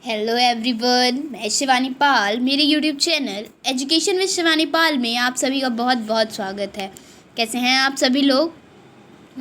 Hello everyone, मैं शिवानी पाल। मेरे YouTube channel education with Shivani Pal में आप सभी का बहुत बहुत स्वागत है। कैसे हैं आप सभी लोग?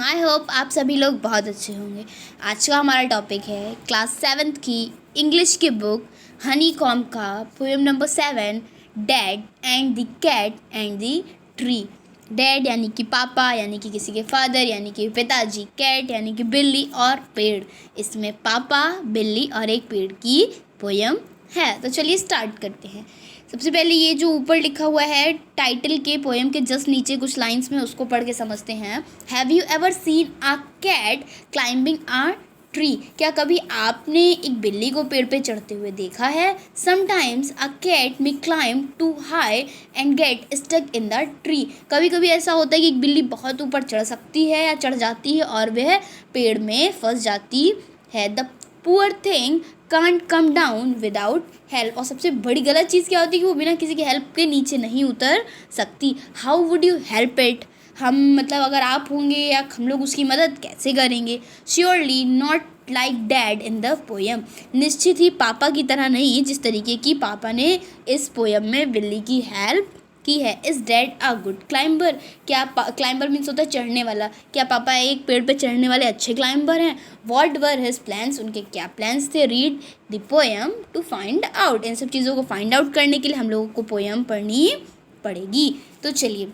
आई होप आप सभी लोग बहुत अच्छे होंगे। आज का हमारा टॉपिक है क्लास 7th की इंग्लिश की बुक हनी कॉम का poem number 7, dad and the cat and the tree. Dad यानी कि पापा, यानी कि किसी के फादर, यानी कि पिताजी। कैट यानी कि बिल्ली और पेड़। इसमें पापा, बिल्ली और एक पेड़ की पोयम है। तो चलिए स्टार्ट करते हैं। सबसे पहले ये जो ऊपर लिखा हुआ है टाइटल के पोएम के जस्ट नीचे कुछ लाइंस में, उसको पढ़ के समझते हैं। Have you ever seen a cat climbing a tree? क्या कभी आपने एक बिल्ली को पेड़ पे चढ़ते हुए देखा है? Sometimes a cat may climb too high and get stuck in the tree. कभी कभी ऐसा होता है कि एक बिल्ली बहुत ऊपर चढ़ सकती है या चढ़ जाती है और वह पेड़ में फंस जाती है। The poor thing can't come down without help. और सबसे बड़ी गलत चीज़ क्या होती है कि वो बिना किसी के हेल्प के नीचे नहीं उतर सकती। How would you help it? मतलब अगर आप होंगे या हम लोग उसकी मदद कैसे करेंगे? Surely not like dad in the poem. निश्चित ही पापा की तरह नहीं, जिस तरीके की पापा ने इस पोएम में बिल्ली की हेल्प की है। Is dad a good climber? क्या क्लाइंबर मीन्स होता है चढ़ने वाला। क्या पापा एक पेड़ पे चढ़ने वाले अच्छे क्लाइंबर हैं? What were his plans? उनके क्या प्लान्स थे? Read the poem to find out. इन सब चीज़ों को फाइंड आउट करने के लिए हम लोगों को पोएम पढ़नी पड़ेगी। तो चलिए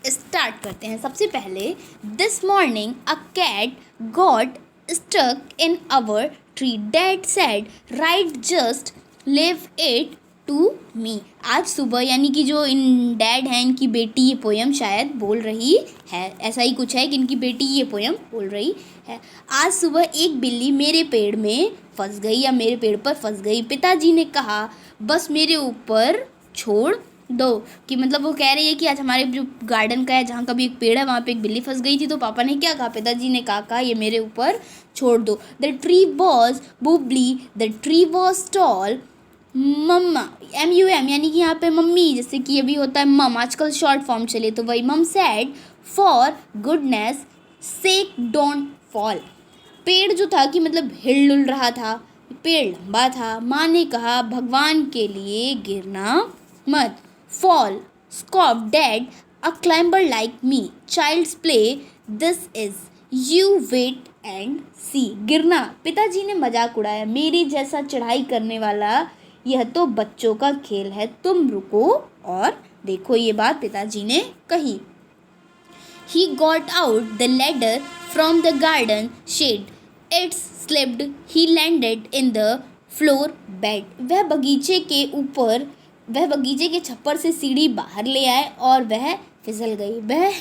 स्टार्ट करते हैं। सबसे पहले, this morning a cat got stuck in our tree. Dad said right just leave it to me. आज सुबह, यानी कि जो इन डैड हैं इनकी बेटी ये पोयम शायद बोल रही है। ऐसा ही कुछ है कि इनकी बेटी ये पोयम बोल रही है। आज सुबह एक बिल्ली मेरे पेड़ में फंस गई या मेरे पेड़ पर फंस गई। पिताजी ने कहा बस मेरे ऊपर छोड़ दो। कि मतलब वो कह रही है कि आज हमारे जो गार्डन का है, जहाँ का भी एक पेड़ है, वहाँ पे एक बिल्ली फंस गई थी। तो पापा ने क्या कहा? पिताजी ने कहा ये मेरे ऊपर छोड़ दो। The tree was bubbly, the tree was tall. मम्मा, MUM यानी कि यहाँ पे मम्मी, जैसे कि अभी होता है मम, आजकल शॉर्ट फॉर्म चले तो वही। मम said for goodness sec don't fall. पेड़ जो था कि मतलब हिल रहा था, पेड़ लंबा था। माँ ने कहा भगवान के लिए गिरना मत। Fall scoffed dad a climber like me child's play this is you wait and see. गिरना, पिताजी ने मजाक उड़ाया, मेरी जैसा चढ़ाई करने वाला यह तो बच्चों का खेल है, तुम रुको और देखो। ये बात पिताजी ने कही। He got out the ladder from the garden shed. It slipped. He landed in the floor bed. वह बगीचे के छप्पर से सीढ़ी बाहर ले आए और वह फिसल गई। वह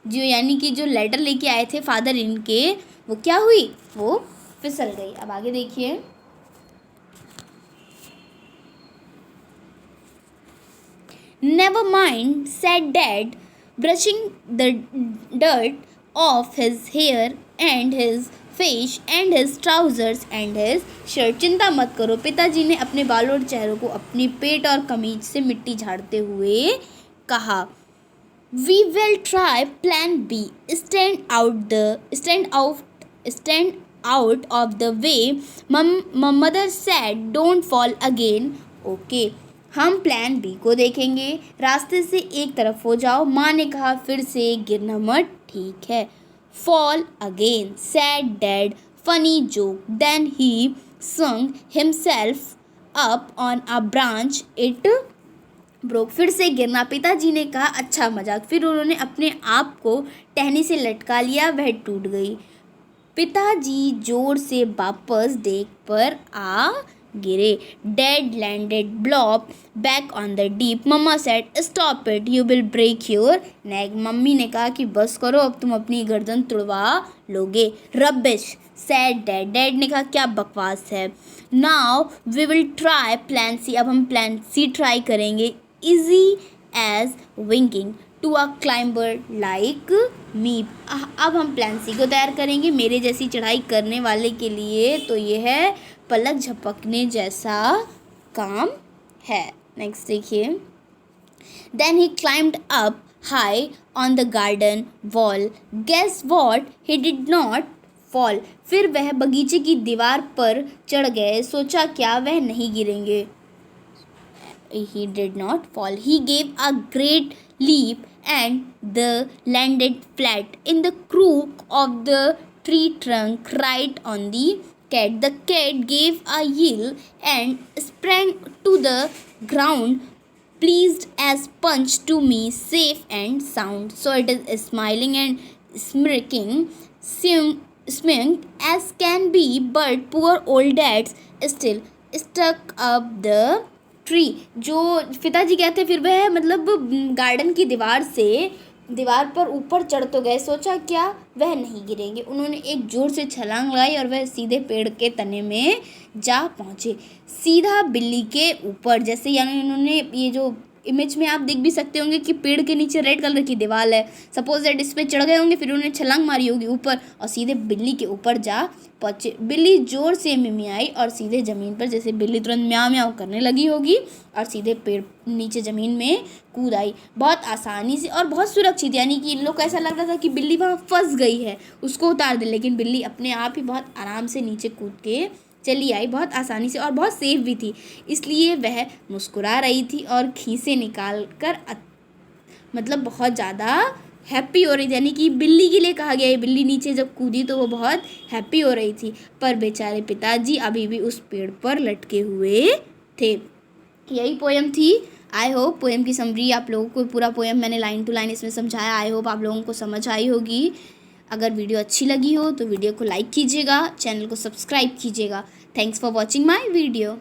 जो यानी कि जो लेटर लेके आए थे फादर इनके, वो क्या हुई? वो फिसल गई। अब आगे देखिए। Never mind, said Dad, brushing the dirt off his hair and his face and his trousers and his shirt. चिंता मत करो, पिताजी ने अपने बालों और चेहरों को अपनी पेट और कमीज से मिट्टी झाड़ते हुए कहा। We will try plan B. Stand out of the way. Mother said, don't fall again. Okay. हम प्लान बी को देखेंगे। रास्ते से एक तरफ हो जाओ। माँ ने कहा फिर से गिरना मत, ठीक है। Fall again said dad funny joke then he swung himself up on a branch it broke. फिर से गिरना, पिताजी ने कहा अच्छा मजाक। फिर उन्होंने अपने आप को टहनी से लटका लिया, वह टूट गई। पिताजी जोर से वापस देख पर आ गिरे। Dad landed blop back on the deep. Mama said stop it you will break your neck. Mummy ने कहा कि बस करो, अब तुम अपनी गर्दन तुड़वा लोगे। Rubbish sad dad. डैड ने कहा क्या बकवास है। Now we will try plan C. अब हम प्लान सी ट्राई करेंगे। Easy as winking to a climber like me. अब हम प्लान सी को तैयार करेंगे मेरे जैसी चढ़ाई करने वाले के लिए। तो ये है पलक झपकने जैसा काम है। नेक्स्ट देखिए। Then he climbed up high on the garden wall. Guess what he did not fall, फिर वह बगीचे की दीवार पर चढ़ गए, सोचा क्या वह नहीं गिरेंगे। He did not fall. He gave a great leap and the landed flat in the crook of the tree trunk right on the cat. The cat gave a yell and sprang to the ground, pleased as punch to me, safe and sound. So it is smiling and smirking, smirk as can be, but poor old dad still stuck up the tree. जो पिताजी कहते फिर वह मतलब garden की दीवार पर ऊपर चढ़ तो गए, सोचा क्या वह नहीं गिरेंगे। उन्होंने एक जोर से छलांग लगाई और वह सीधे पेड़ के तने में जा पहुँचे, सीधा बिल्ली के ऊपर। जैसे यानी उन्होंने ये जो इमेज में आप देख भी सकते होंगे कि पेड़ के नीचे रेड कलर की दीवार है, सपोज दैट इस पर चढ़ गए होंगे, फिर उन्होंने छलांग मारी होगी ऊपर और सीधे बिल्ली के ऊपर जा पहुँचे। बिल्ली जोर से मिमियाई और सीधे ज़मीन पर, जैसे बिल्ली तुरंत म्याऊ म्याऊ करने लगी होगी और सीधे पेड़ नीचे ज़मीन में कूद आई, बहुत आसानी से और बहुत सुरक्षित। यानी कि इन लोग को ऐसा लग रहा था कि बिल्ली वहाँ फंस गई है, उसको उतार दे, लेकिन बिल्ली अपने आप ही बहुत आराम से नीचे कूद के चली आई, बहुत आसानी से और बहुत सेफ भी थी। इसलिए वह मुस्कुरा रही थी और खीसे निकाल कर मतलब बहुत ज़्यादा हैप्पी हो रही थी। यानी कि बिल्ली के लिए कहा गया है, बिल्ली नीचे जब कूदी तो वो बहुत हैप्पी हो रही थी। पर बेचारे पिताजी अभी भी उस पेड़ पर लटके हुए थे। यही पोएम थी। आई होप पोएम की समरी आप लोगों को, पूरा पोएम मैंने लाइन टू लाइन इसमें समझाया, आई होप आप लोगों को समझ आई होगी। अगर वीडियो अच्छी लगी हो तो वीडियो को लाइक कीजिएगा, चैनल को सब्सक्राइब कीजिएगा। Thanks for watching my video.